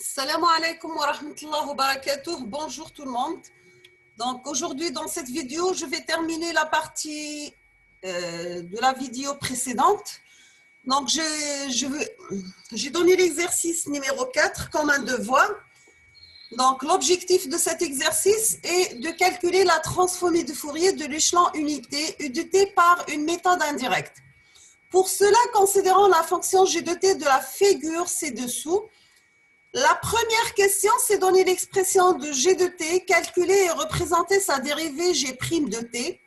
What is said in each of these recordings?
Salam alaikum wa rahmatullahi wa barakatuh. Bonjour tout le monde. Donc aujourd'hui dans cette vidéo, je vais terminer la partie de la vidéo précédente. Donc j'ai donné l'exercice numéro 4 comme un devoir. Donc l'objectif de cet exercice est de calculer la transformée de Fourier de l'échelon unité U de t par une méthode indirecte. Pour cela, considérons la fonction g de t de la figure ci-dessous. La première question, c'est donner l'expression de g de t, calculer et représenter sa dérivée g' de t.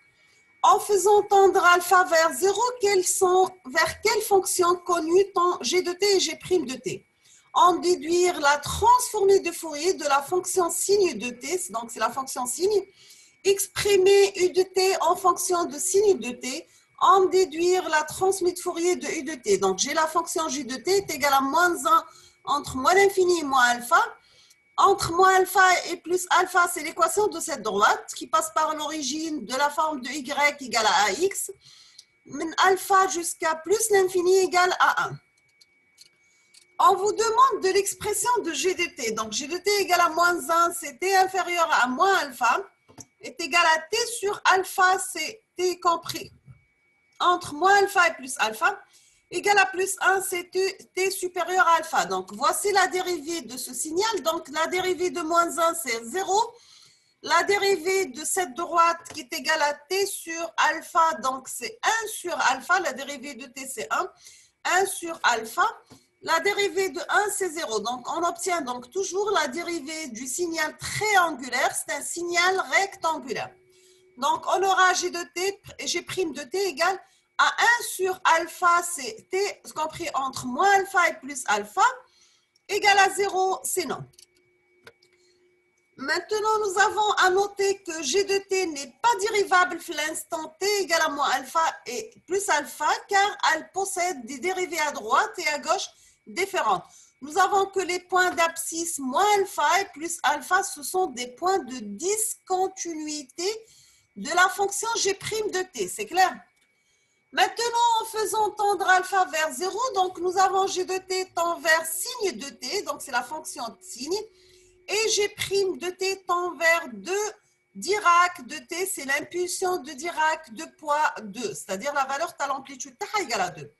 En faisant tendre alpha vers 0, vers quelle fonction connue tend g de t et g' de t? En déduire la transformée de Fourier de la fonction signe de t, donc c'est la fonction signe, exprimer u de t en fonction de signe de t, en déduire la transformée de Fourier de u de t. Donc j'ai la fonction g de t est égale à moins 1 entre moins l'infini et moins alpha. Entre moins alpha et plus alpha, c'est l'équation de cette droite qui passe par l'origine de la forme de y égale à ax. Min alpha jusqu'à plus l'infini égale à 1. On vous demande de l'expression de g de t. Donc g de t égale à moins 1, c'est t inférieur à moins alpha, est égal à t sur alpha, c'est t compris entre moins alpha et plus alpha, égal à plus 1, c'est t supérieur à alpha. Donc, voici la dérivée de ce signal. Donc, la dérivée de moins 1, c'est 0. La dérivée de cette droite qui est égale à t sur alpha, donc c'est 1 sur alpha. La dérivée de t, c'est 1. 1 sur alpha. La dérivée de 1, c'est 0. Donc, on obtient donc toujours la dérivée du signal triangulaire. C'est un signal rectangulaire. Donc, on aura g de t, g' de t égale à 1 sur alpha, c'est t compris entre moins alpha et plus alpha, égal à 0, c'est non. Maintenant, nous avons à noter que g de t n'est pas dérivable pour l'instant t égale à moins alpha et plus alpha, car elle possède des dérivées à droite et à gauche différentes. Nous avons que les points d'abscisse moins alpha et plus alpha, ce sont des points de discontinuité de la fonction g' de t, c'est clair? Maintenant, en faisant tendre alpha vers 0, donc nous avons g de t tend vers signe de t, donc c'est la fonction de signe, et g' de t tend vers 2 Dirac de t, c'est l'impulsion de Dirac de poids 2, c'est-à-dire la valeur de l'amplitude égale à 2.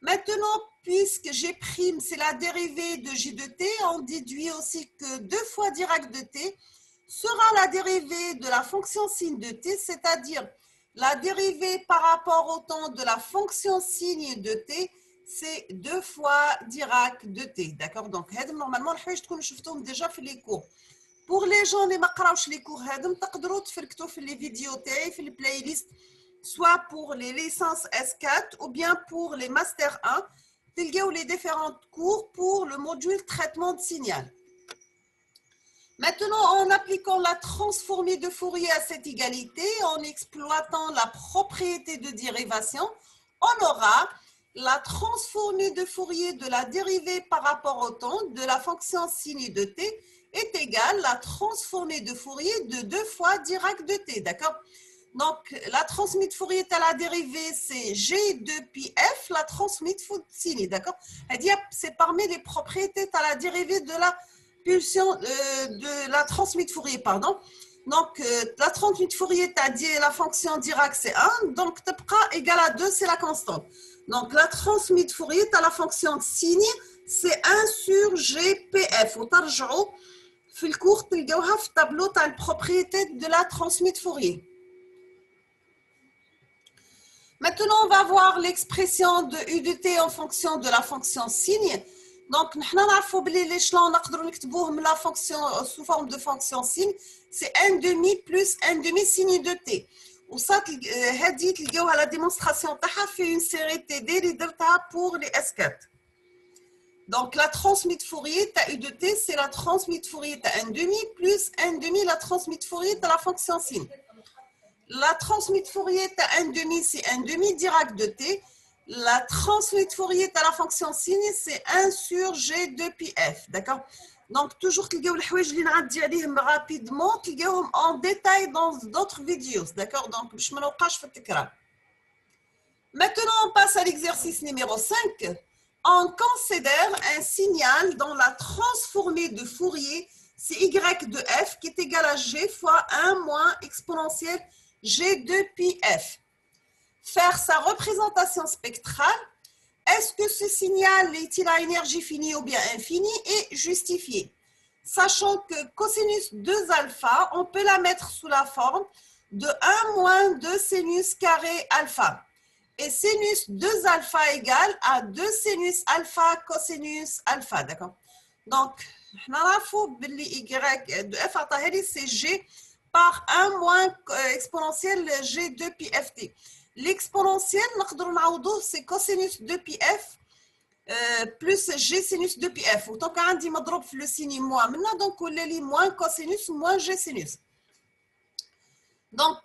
Maintenant, puisque g' c'est la dérivée de g de t, on déduit aussi que 2 fois Dirac de t sera la dérivée de la fonction signe de t, c'est-à-dire la dérivée par rapport au temps de la fonction signe de t, c'est 2 fois Dirac de t. D'accord? Donc, normalement, je vous déjà fait les cours. Pour les gens qui ne connaissent pas les cours, vous pouvez faire les vidéos, les playlists, soit pour les licences S4 ou bien pour les Master 1. Vous avez les différents cours pour le module traitement de signal. Maintenant, en appliquant la transformée de Fourier à cette égalité, en exploitant la propriété de dérivation, on aura la transformée de Fourier de la dérivée par rapport au temps de la fonction signe de t est égale à la transformée de Fourier de 2 fois Dirac de t, d'accord? Donc, la transformée de Fourier à la dérivée, c'est g de pi f, la transformée de signe, d'accord? C'est parmi les propriétés à la dérivée de la pulsion de la transformée de Fourier, pardon. Donc, la transformée de Fourier, tu as dit la fonction Dirac, c'est 1. Donc, tebqa égale à 2, c'est la constante. Donc, la transformée de Fourier, tu as la fonction de signe, c'est 1 sur GPF. Ou tarjou, في الcours, تلقاوها في tableau, tu as la propriété de la transformée de Fourier. Maintenant, on va voir l'expression de u de t en fonction de la fonction signe. Donc, nous savons que l'échelon, on peut la fonction sous forme de fonction signe, c'est 1 demi plus 1 demi signe de t. Et ça, la démonstration fait une série TD pour les S4. Donc, la transmise de Fourier, u de t, c'est la transmise de Fourier, 1 demi plus 1 demi, la transmise de Fourier, la fonction signe. La transmise de Fourier, 1 demi, c'est 1 demi Dirac de t. La transformée de Fourier à la fonction signe, c'est 1 sur g de pi f. D'accord? Donc, toujours que les rapidement, en détail dans d'autres vidéos. D'accord? Donc, je me le cache. Maintenant, on passe à l'exercice numéro 5. On considère un signal dans la transformée de Fourier, c'est y de f qui est égal à g fois 1 moins exponentielle g de pi f. Faire sa représentation spectrale, est-ce que ce signal est-il à énergie finie ou bien infinie, et justifié. Sachant que cosinus 2 alpha, on peut la mettre sous la forme de 1 moins 2 sinus carré alpha. Et sinus 2 alpha égale à 2 sinus alpha cosinus alpha, d'accord. Donc, on a y de f c'est g par 1 moins exponentielle g de pi ft. L'exponentielle, c'est cosinus de pi f plus g sinus de pi f. Autant qu'on dit madrob le signe moins. Maintenant, donc, on a moins cosinus moins g sinus. Donc,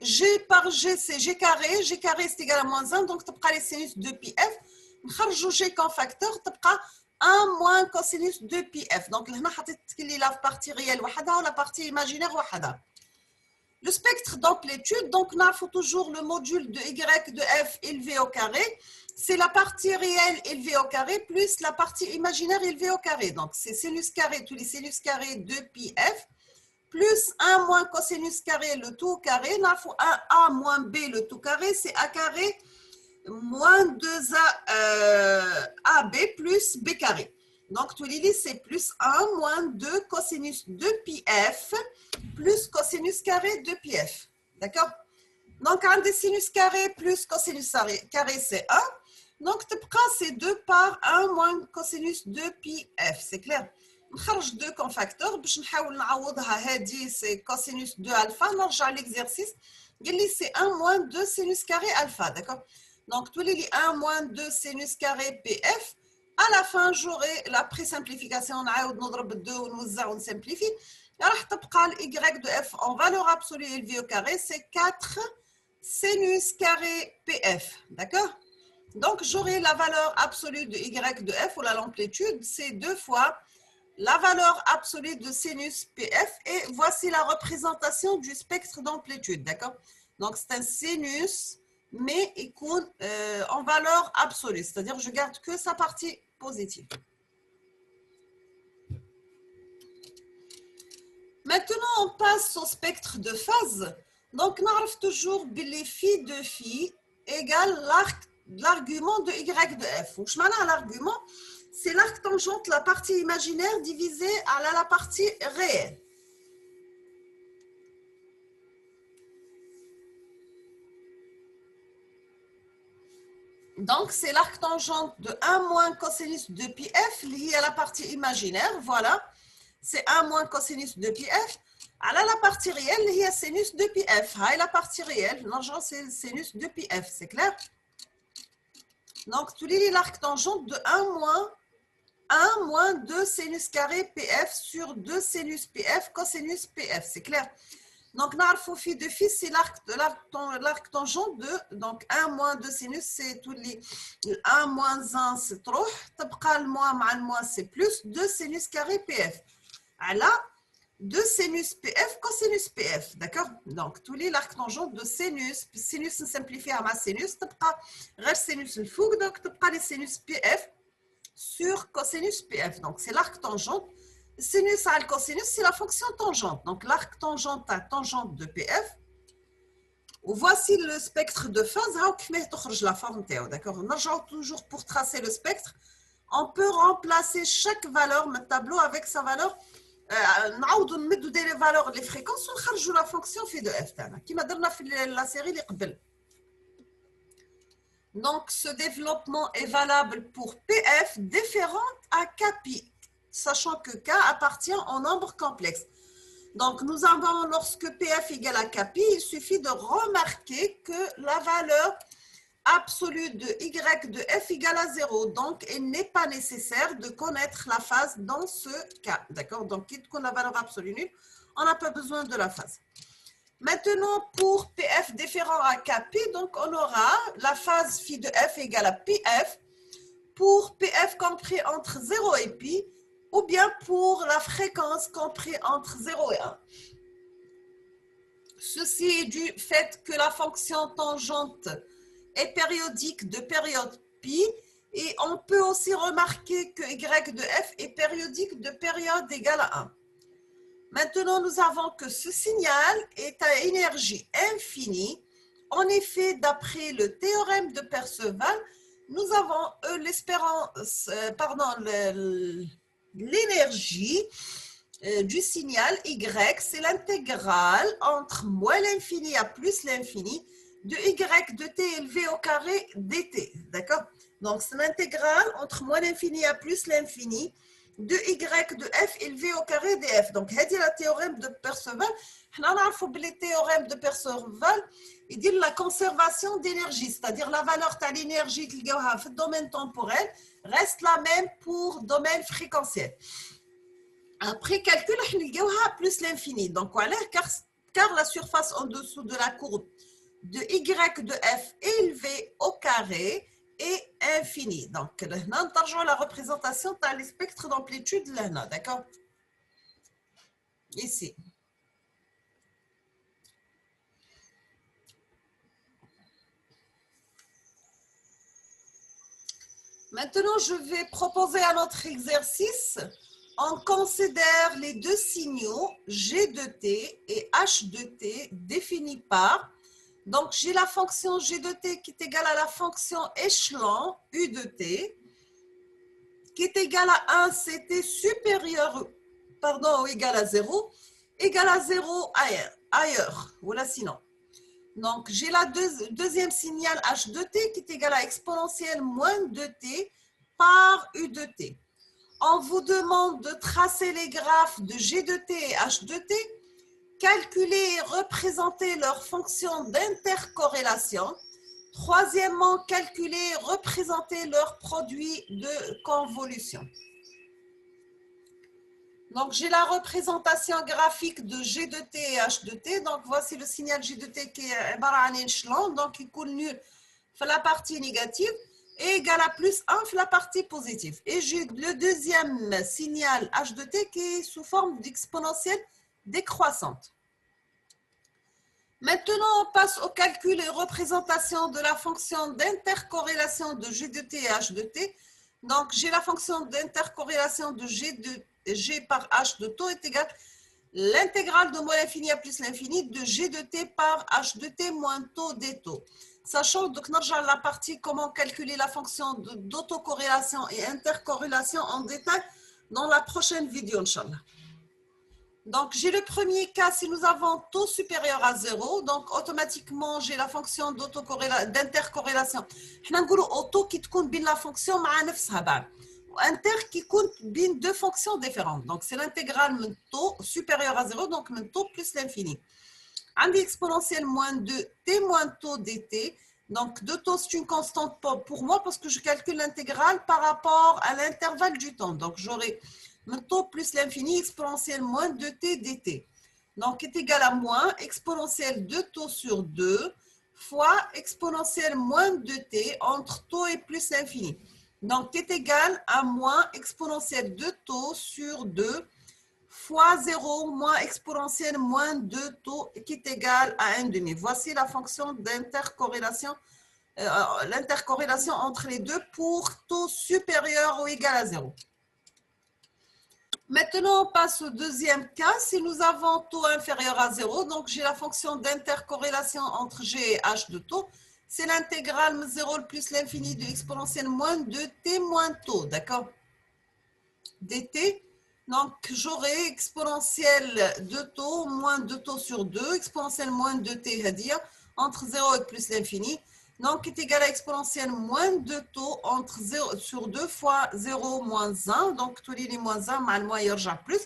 g par g, c'est g carré. G carré, c'est égal à moins 1. Donc, tu as les sinus de pi f. نخرجوا g comme facteur, تبقى 1 moins cosinus de pi f. Donc, là, حطيت لي la partie réelle وحدها ou la partie imaginaire وحدها. Le spectre d'amplitude, donc, on a toujours le module de y de f élevé au carré. C'est la partie réelle élevée au carré plus la partie imaginaire élevée au carré. Donc, c'est sinus carré, tous les sinus carrés de pi f, plus 1 moins cosinus carré, le tout au carré. On a 1a moins b, le tout carré, c'est a carré moins 2ab plus b carré. Donc, tout les c'est plus 1 moins 2 cosinus de pi f plus cosinus carré de pi f. D'accord? Donc, un des sinus carré plus cosinus carré, c'est 1. Donc, c'est 2 par 1 moins cosinus de pi f. C'est clair? نخرج 2 comme facteur باش نحاول نعوضها. هذه c'est cosinus 2 alpha. نرجع à l'exercice. C'est 1 moins 2 sinus carré alpha. D'accord? Donc, tous les 1 moins 2 sinus carré pf. À la fin, j'aurai la présimplification. On a نضرب 2 ونوزع ونsimplifie. راح تبقى y de f en valeur absolue élevée au carré, c'est 4 sinus carré pf. D'accord? Donc, j'aurai la valeur absolue de y de f, ou l'amplitude, c'est 2 fois la valeur absolue de sinus pf, et voici la représentation du spectre d'amplitude. D'accord? Donc, c'est un sinus, mais en valeur absolue, c'est-à-dire je garde que sa partie positive. Maintenant, on passe au spectre de phase. Donc, on arrive toujours que les phi de phi égale l'argument de y de f. Donc, l'argument, c'est l'arc tangente, la partie imaginaire divisée à la partie réelle. Donc, c'est l'arc tangente de 1 moins cosinus de pi f lié à la partie imaginaire. Voilà. C'est 1 moins cosinus de pi f. Alors, la partie réelle, il y a sinus de pi f. La partie réelle, c'est sinus de pi f. C'est clair? Donc, tu lis l'arc tangente de 1 moins 2 sinus carré pf sur 2 sinus pf cosinus pf. C'est clair? Donc, nous phi de phi, c'est l'arc tangente de, donc 1 moins 2 sinus, c'est tous les 1 moins 1, c'est trop. Le moins, c'est plus 2 sinus carré pf. Alors, 2 sinus pf cosinus pf. D'accord? Donc, tous les l'arc tangente de sinus, sinus simplifié à ma sinus, tu sinus le fou, donc tu les sinus pf sur cosinus pf. Donc, c'est l'arc tangente. Sinus à cosinus, c'est la fonction tangente. Donc, l'arc tangente à tangente de PF. Voici le spectre de phase. La forme, d'accord? Toujours pour tracer le spectre, on peut remplacer chaque valeur, le tableau avec sa valeur. Les valeurs, les fréquences, on joue la fonction phi de f. Qui m'a donné la série les qbel. Donc, ce développement est valable pour PF différente à Kpi, sachant que K appartient au nombre complexe. Donc, nous avons, lorsque PF égale à Kpi, il suffit de remarquer que la valeur absolue de Y de F égale à 0. Donc, il n'est pas nécessaire de connaître la phase dans ce cas. D'accord? Donc, quitte qu'on a la valeur absolue nulle, on n'a pas besoin de la phase. Maintenant, pour PF différent à Kpi, donc on aura la phase phi de F égale à PF pour PF compris entre 0 et pi, ou bien pour la fréquence compris entre 0 et 1. Ceci est du fait que la fonction tangente est périodique de période pi. Et on peut aussi remarquer que y de f est périodique de période égale à 1. Maintenant, nous avons que ce signal est à énergie infinie. En effet, d'après le théorème de Perceval, nous avons l'énergie du signal y, c'est l'intégrale entre moins l'infini à plus l'infini de y de t élevé au carré dt. D'accord? Donc, c'est l'intégrale entre moins l'infini à plus l'infini de y de f élevé au carré df. Donc, c'est le théorème de Perceval. On a le théorème de Perceval. Il dit la conservation d'énergie, c'est-à-dire la valeur de l'énergie dans le domaine temporel reste la même pour le domaine fréquentiel. Après calcul, on a plus l'infini. Donc, voilà, car la surface en dessous de la courbe de y de f élevé au carré est infinie. Donc, là, on a la représentation dans les spectres d'amplitude, là, d'accord? Ici. Maintenant, je vais proposer un autre exercice. On considère les deux signaux G de t et H de t définis par. Donc, j'ai la fonction G de t qui est égale à la fonction échelon U de t, qui est égale à 1, c'était supérieur, ou égal à 0, égal à 0 ailleurs, voilà sinon. Donc, j'ai la deuxième signal H de t qui est égal à exponentielle moins 2t par U de t. On vous demande de tracer les graphes de G de t et H de t, calculer et représenter leurs fonctions d'intercorrélation. Troisièmement, calculer et représenter leurs produits de convolution. Donc, j'ai la représentation graphique de G de t et H de t. Donc, voici le signal G de t qui est un échelon. Donc, il coule nul dans la partie négative et égal à plus 1 dans la partie positive. Et j'ai le deuxième signal H de t qui est sous forme d'exponentielle décroissante. Maintenant, on passe au calcul et représentation de la fonction d'intercorrélation de G de t et H de t. Donc, j'ai la fonction d'intercorrélation de G par H de taux est égale l'intégrale de moins l'infini à plus l'infini de G de t par H de t moins taux des taux. Sachant donc, la partie comment calculer la fonction d'autocorrélation et intercorrélation en détail dans la prochaine vidéo, Inch'Allah. Donc, j'ai le premier cas, si nous avons taux supérieur à 0, donc automatiquement, j'ai la fonction d'intercorrélation. On va dire auto qui compte bien la fonction inter qui compte bien deux fonctions différentes. Donc, c'est l'intégrale de taux supérieur à 0, donc de taux plus l'infini. Un exponentielle moins 2, t moins taux dt. Donc, 2 taux, c'est une constante pour moi parce que je calcule l'intégrale par rapport à l'intervalle du temps. Donc, j'aurai le taux plus l'infini exponentielle moins 2t dt. Donc, est égal à moins exponentielle 2 taux sur 2 fois exponentielle moins 2t entre taux et plus l'infini. Donc, est égal à moins exponentielle 2 taux sur 2 fois 0 moins exponentielle moins 2 taux qui est égal à 1 demi. Voici la fonction d'intercorrélation, l'intercorrélation entre les deux pour taux supérieur ou égal à 0. Maintenant, on passe au deuxième cas. Si nous avons taux inférieur à 0, donc j'ai la fonction d'intercorrélation entre G et H de taux. C'est l'intégrale 0 plus l'infini de exponentielle moins 2t moins taux, d'accord? dt. Donc, j'aurai exponentielle 2 taux moins 2 taux sur 2, exponentielle moins 2t, c'est-à-dire entre 0 et plus l'infini. Donc, est égal à exponentielle moins 2 taux entre 0 sur 2 fois 0 moins 1. Donc, tous les moins 1, mal moins, il y aura plus.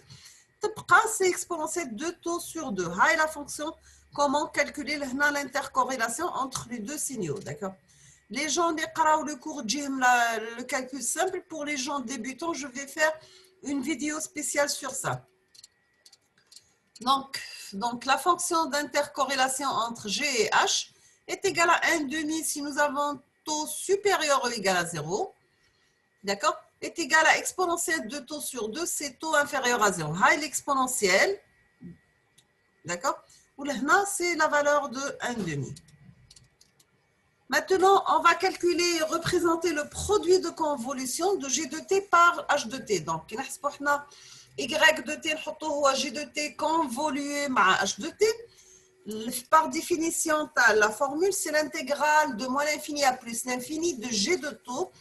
C'est exponentielle 2 taux sur 2. C'est la fonction, comment calculer l'intercorrélation entre les deux signaux, d'accord? Les gens qui le cours le calcul simple. Pour les gens débutants, je vais faire une vidéo spéciale sur ça. Donc la fonction d'intercorrélation entre G et H est égale à 1 demi si nous avons taux supérieur ou égal à 0. D'accord? Est égal à exponentielle de taux sur 2, c'est taux inférieur à 0. Là, l'exponentielle. D'accord? Ou là, c'est la valeur de 1 demi. Maintenant, on va calculer et représenter le produit de convolution de G de T par H de T. Donc, Y de T نحطوه G de T convolué مع H de T. Par définition, la formule, c'est l'intégrale de moins l'infini à plus l'infini de G de taux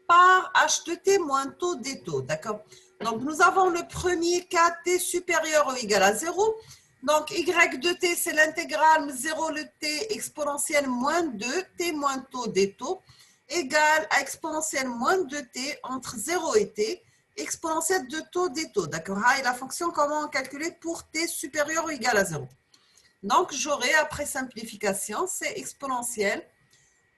par H de T moins taux des taux. D'accord? Donc, nous avons le premier cas T supérieur ou égal à 0. Donc, Y de T, c'est l'intégrale 0 le T exponentielle moins 2, T moins taux des taux, égale à exponentielle moins 2T entre 0 et T, exponentielle de taux des taux. D'accord? Et la fonction, comment calculer pour T supérieur ou égal à 0? Donc, j'aurai, après simplification, c'est exponentielle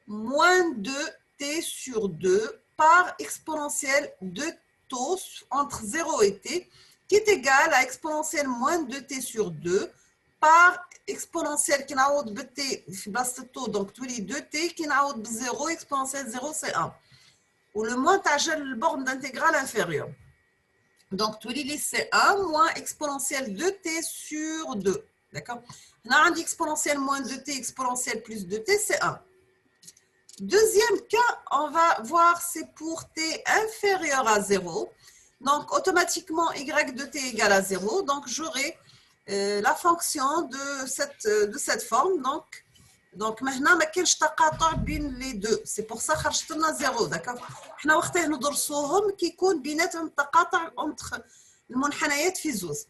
moins 2T sur 2 par exponentielle de taux entre 0 et T, qui est égal à exponentielle moins 2T sur 2 par exponentielle qui n'a de T, donc tous les 2T qui n'a de 0, exponentielle 0 c'est 1. Ou le moins t'agèle le borne d'intégrale inférieure. Donc tous les c'est 1 moins exponentielle 2T sur 2. D'accord? On a un exponentielle moins 2T, exponentielle plus 2T, c'est 1. Deuxième cas, on va voir, c'est pour T inférieur à 0. Donc, automatiquement, Y de T égale à 0. Donc, j'aurai la fonction de cette forme. Donc maintenant, ما كاينش تقاطع بين les deux. C'est pour ça خرجت لنا 0. D'accord? احنا وقتها ندرسوهم كيكون بيناتهم تقاطع entre المنحنيات في زوز.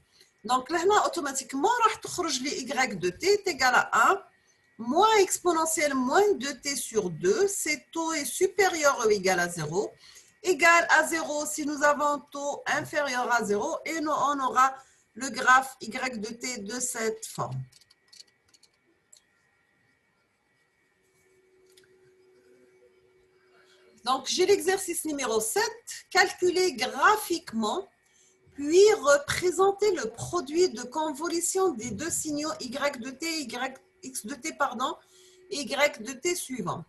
Donc لهنا automatiquement راح تخرج لي Y de T est égal à 1 moins exponentielle moins 2T sur 2, c'est taux est supérieur ou égal à 0, égal à 0 si nous avons taux inférieur à 0, et nous, on aura le graphe Y de T de cette forme. Donc, j'ai l'exercice numéro 7, calculer graphiquement, puis représenter le produit de convolution des deux signaux Y de T et X de T, pardon, et Y de T suivant.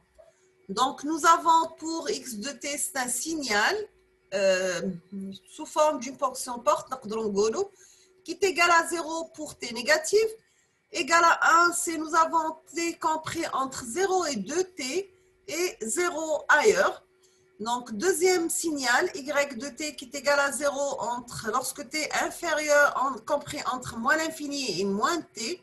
Donc, nous avons pour X de T, c'est un signal sous forme d'une fonction porte, qui est égal à 0 pour T négatif, égal à 1 si nous avons T compris entre 0 et 2T et 0 ailleurs. Donc, deuxième signal, Y de T qui est égal à 0 lorsque T est inférieur, compris entre moins l'infini et moins T,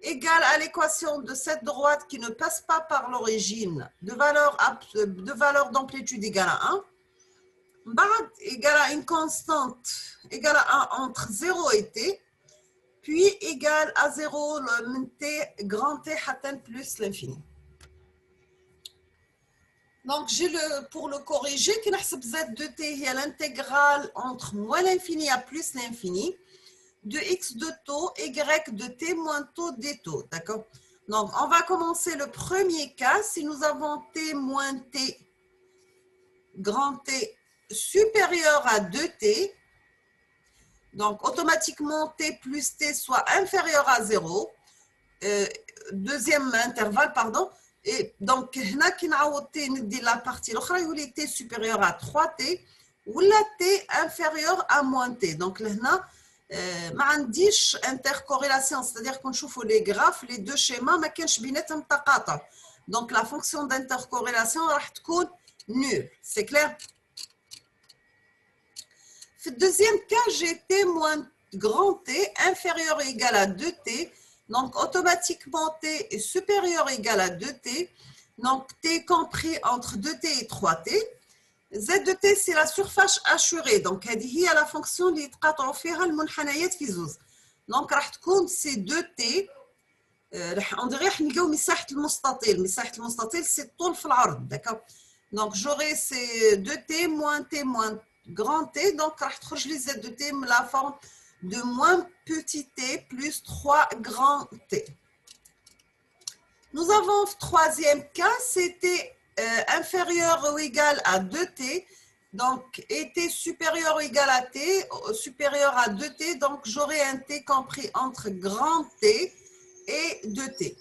égale à l'équation de cette droite qui ne passe pas par l'origine de valeur d'amplitude égale à 1, égale à une constante égale à 1 entre 0 et T, puis égale à 0 le T grand T plus l'infini. Donc, pour le corriger, Z de T, il y a l'intégrale entre moins l'infini à plus l'infini de X de taux, Y de T moins taux des taux. D'accord? Donc, on va commencer le premier cas. Si nous avons T moins T, grand T, supérieur à 2T, donc automatiquement T plus T soit inférieur à 0, deuxième intervalle, pardon. Et donc, هنا كي نعوض T ندي la partie الأخرى يولي T supérieur à 3T ولا T inférieur à moins T. Donc, لهنا ما عنديش intercorrélation, c'est-à-dire qu'on نشوفوا les graphes, les deux schémas ما كانش بيناتهم تقاطع. Donc, la fonction d'intercorrélation راح تكون nulle. C'est clair? في le deuxième cas, j'ai T moins grand T inférieur ou égal à 2T. Donc, automatiquement, T est supérieur ou égal à 2T. Donc, T compris entre 2T et 3T. Z de T, c'est la surface assurée. Donc, هذه هي la fonction اللي يتقاطعوا فيها المنحنيات في زوز. Donc, راح تكون c'est 2T. On dirait راح نلقاو مساحة المستطيل. مساحة المستطيل c'est الطول في العرض. D'accord? Donc, j'aurai c'est 2T moins grand T. Donc, راح تخرج لي Z de T la forme de moins petit t plus 3 grand T. Nous avons le troisième cas, c'était inférieur ou égal à 2T. Donc, et T supérieur ou égal à T, supérieur à 2T. Donc, j'aurai un T compris entre grand T et 2T.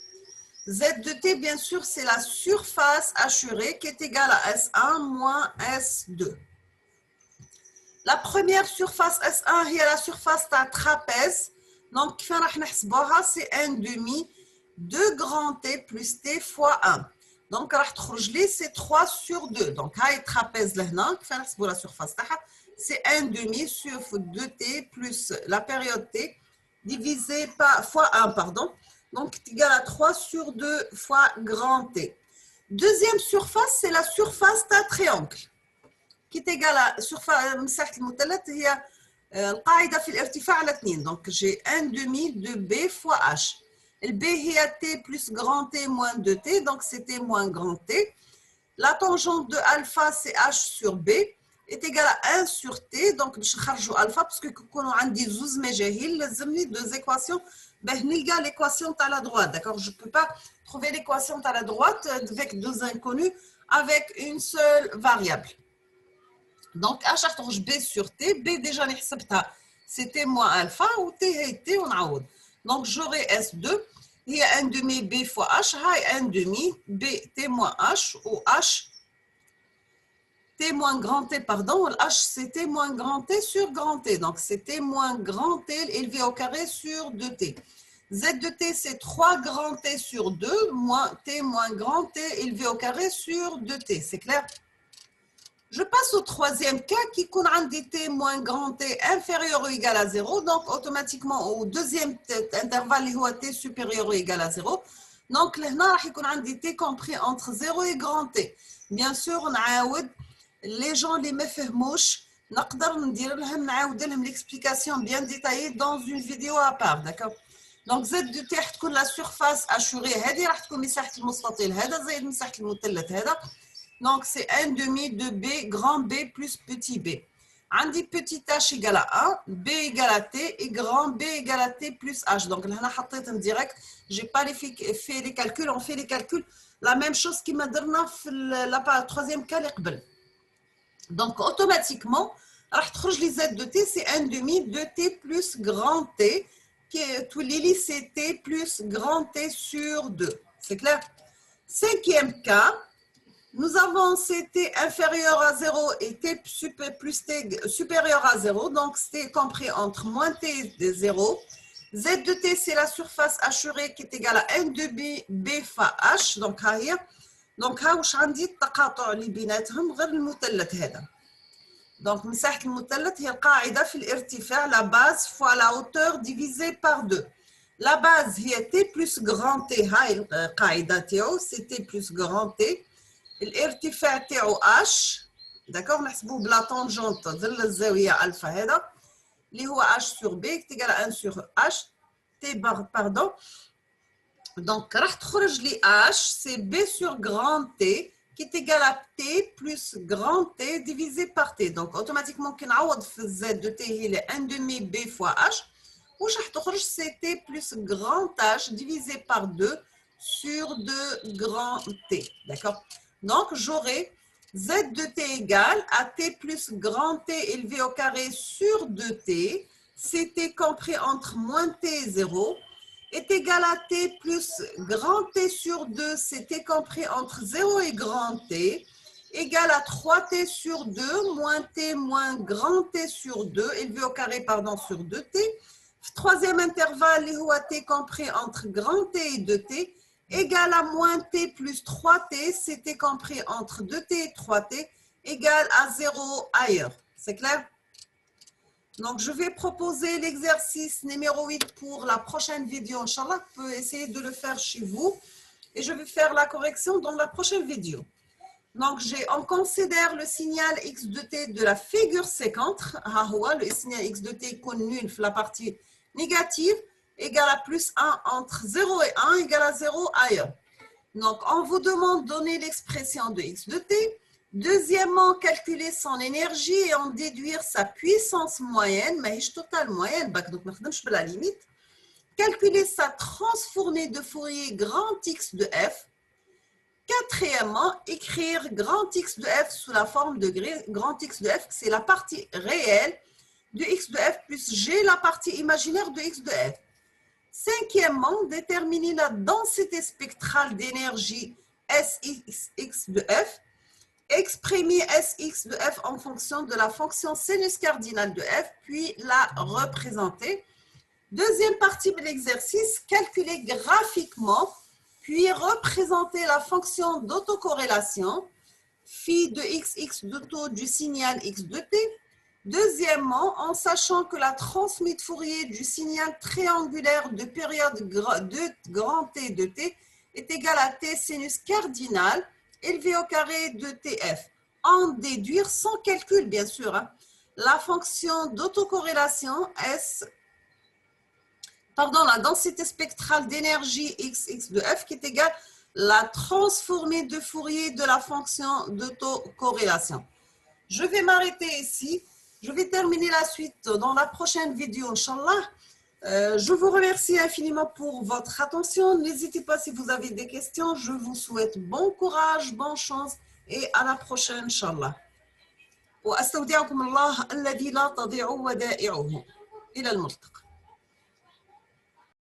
Z de T, bien sûr, c'est la surface assurée qui est égale à S1 moins S2. La première surface S1 est la surface d'un trapèze. Donc, c'est un demi de grand T plus T fois 1. Donc, c'est 3 sur 2. Donc, le trapèze, la surface, c'est 1 demi sur 2t plus la période t divisé par fois 1, pardon. Donc, c'est égal à 3 sur 2 fois grand T. Deuxième surface, c'est la surface d'un triangle qui est égale à surface مساحة المثلث هي القاعدة في الارتفاع على 2. Donc, j'ai 1 demi de B fois H. Le B est T plus grand T moins 2T, donc c'est T moins grand T. La tangente de alpha, c'est H sur B, est égale à 1 sur T. Donc, je vais alpha parce que quand on a des deux équations, l'équation à la droite. D'accord? Je ne peux pas trouver l'équation à la droite avec deux inconnus avec une seule variable. Donc, à chaque fois, B sur T, B déjà, c'est T moins alpha ou T est T, on a. Donc, j'aurai S2, il y a 1 demi B fois H, il y a 1 demi B T moins H ou H T moins grand T, pardon, H c'est T moins grand T sur grand T. Donc, c'est T moins grand T élevé au carré sur 2T. Z de T, c'est 3 grand T sur 2, moins T moins grand T élevé au carré sur 2T. C'est clair? Je passe au troisième cas qui est un T moins grand T inférieur ou égal à 0. Donc, automatiquement, au deuxième intervalle, il y a T supérieur ou égal à 0. Donc, là, il y a un T compris entre 0 et grand T. Bien sûr, on a les gens les me fahmouch, نقدر ندير لهم نعاود لهم l'explication bien détaillée dans une vidéo à part, d'accord? Donc Z de T تكون la surface assurée هذه راح تكون مساحة المستطيل هذا زائد مساحة المثلث هذا. Donc c'est 1 demi de B grand B plus petit b. عندي petit h égale à 1, B égale à T et grand B égale à T plus H. Donc là, حطيت direct, j'ai pas fait les calculs, on fait les calculs. La même chose qui m'a donné la troisième cas اللي قبل. Donc, automatiquement, les Z de T, c'est 1 demi de T plus grand T, qui est tout l'île, c'est T plus grand T sur 2. C'est clair? Cinquième cas, nous avons T inférieur à 0 et T plus T supérieur à 0. Donc, c'est compris entre moins T et 0. Z de T, c'est la surface assurée qui est égale à 1 demi B fois H. Donc, Donc, واش عندي التقاطع اللي بيناتهم غير المثلث هذا. Donc, مساحة المثلث هي القاعدة في الارتفاع la base fois la hauteur divisée par 2. La base هي T plus grand T, هاي القاعدة تاعو c'est T plus grand T. الارتفاع تاعو H, d'accord, نحسبوه بلا tangente ظل الزاوية ألفا هذا اللي هو H sur B qui est égal à 1 sur H, T pardon. Donc, H, c'est B sur grand T qui est égal à T plus grand T divisé par T. Donc, automatiquement, Z de T, il est 1 demi B fois H. Ou c'est T plus grand H divisé par 2 sur 2 grand T. D'accord? Donc, j'aurai Z de T égale à T plus grand T élevé au carré sur 2T. C'est T compris entre moins T et 0. Est égal à T plus grand T sur 2, c'est T compris entre 0 et grand T, égal à 3T sur 2, moins T moins grand T sur 2, élevé au carré, pardon, sur 2T. Troisième intervalle, T compris entre grand T et 2T, égal à moins T plus 3T, c'est T compris entre 2T et 3T, égal à 0 ailleurs. C'est clair? Donc, je vais proposer l'exercice numéro 8 pour la prochaine vidéo. Inch'Allah, vous pouvez essayer de le faire chez vous. Et je vais faire la correction dans la prochaine vidéo. Donc, on considère le signal x de t de la figure séquente. Le signal x de t est nul, la partie négative, égale à plus 1 entre 0 et 1, égale à 0 ailleurs. Donc, on vous demande de donner l'expression de x de t. Deuxièmement, calculer son énergie et en déduire sa puissance moyenne, mais totale moyenne, donc je la limite. Calculer sa transfournée de Fourier grand X de f. Quatrièmement, écrire grand X de f sous la forme de grand X de f, c'est la partie réelle de X de f plus G, la partie imaginaire de X de f. Cinquièmement, déterminer la densité spectrale d'énergie Sx de f. Exprimer Sx de f en fonction de la fonction sinus cardinale de f, puis la représenter. Deuxième partie de l'exercice, calculer graphiquement, puis représenter la fonction d'autocorrélation phi de x de taux du signal x de t. Deuxièmement, en sachant que la transmise de Fourier du signal triangulaire de période de grand T de t est égale à t sinus cardinal élevé au carré de tf. En déduire sans calcul, bien sûr, la fonction d'autocorrélation S, la densité spectrale d'énergie x de f qui est égale à la transformée de Fourier de la fonction d'autocorrélation. Je vais m'arrêter ici. Je vais terminer la suite dans la prochaine vidéo, Inch'Allah. Je vous remercie infiniment pour votre attention. N'hésitez pas si vous avez des questions. Je vous souhaite bon courage, bonne chance et à la prochaine, Inch'Allah. وأستودعكم الله الذي لا تضيع ودائعه. إلى الملتقى.